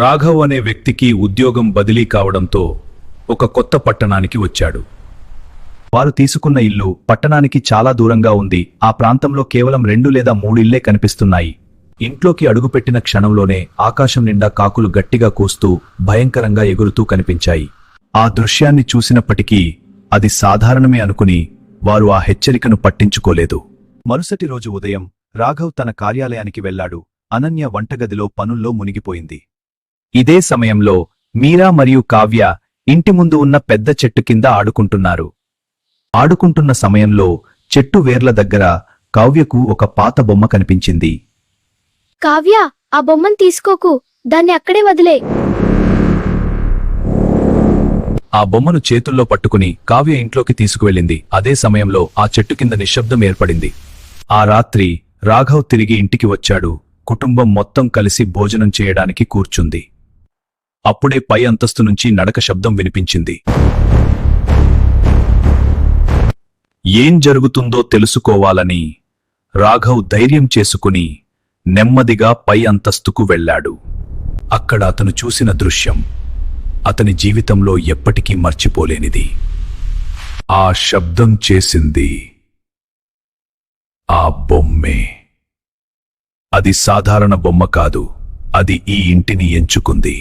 రాఘవ్ అనే వ్యక్తికి ఉద్యోగం బదిలీ కావడంతో ఒక కొత్త పట్టణానికి వచ్చాడు. వారు తీసుకున్న ఇల్లు పట్టణానికి చాలా దూరంగా ఉంది. ఆ ప్రాంతంలో కేవలం 2 లేదా 3 ఇళ్లే కనిపిస్తున్నాయి. ఇంట్లోకి అడుగుపెట్టిన క్షణంలోనే ఆకాశం నిండా కాకులు గట్టిగా కూస్తూ భయంకరంగా ఎగురుతూ కనిపించాయి. ఆ దృశ్యాన్ని చూసినప్పటికీ అది సాధారణమే అనుకుని వారు ఆ హెచ్చరికను పట్టించుకోలేదు. మరుసటి రోజు ఉదయం రాఘవ్ తన కార్యాలయానికి వెళ్లాడు. అనన్య వంటగదిలో పనుల్లో మునిగిపోయింది. ఇదే సమయంలో మీరా మరియు కావ్య ఇంటి ముందు ఉన్న పెద్ద చెట్టు కింద ఆడుకుంటున్నారు. ఆడుకుంటున్న సమయంలో చెట్టు వేర్ల దగ్గర కావ్యకు ఒక పాత బొమ్మ కనిపించింది. కావ్య, ఆ బొమ్మను తీసుకోకు, దాన్ని అక్కడే వదిలే. ఆ బొమ్మను చేతుల్లో పట్టుకుని కావ్య ఇంట్లోకి తీసుకువెళ్ళింది. అదే సమయంలో ఆ చెట్టు కింద నిశ్శబ్దం ఏర్పడింది. ఆ రాత్రి రాఘవ్ తిరిగి ఇంటికి వచ్చాడు. కుటుంబం మొత్తం కలిసి భోజనం చేయడానికి కూర్చుంది. అప్పుడే పై అంతస్తు నుంచి నడక శబ్దం వినిపించింది. ఏం జరుగుతుందో తెలుసుకోవాలని రాఘవ్ ధైర్యం చేసుకుని నెమ్మదిగా పై అంతస్తుకు వెళ్లాడు. అక్కడ అతను చూసిన దృశ్యం అతని జీవితంలో ఎప్పటికీ మర్చిపోలేనిది. ఆ శబ్దం చేసింది ఆ బొమ్మే. అది సాధారణ బొమ్మ కాదు, అది ఈ ఇంటిని ఎంచుకుంది.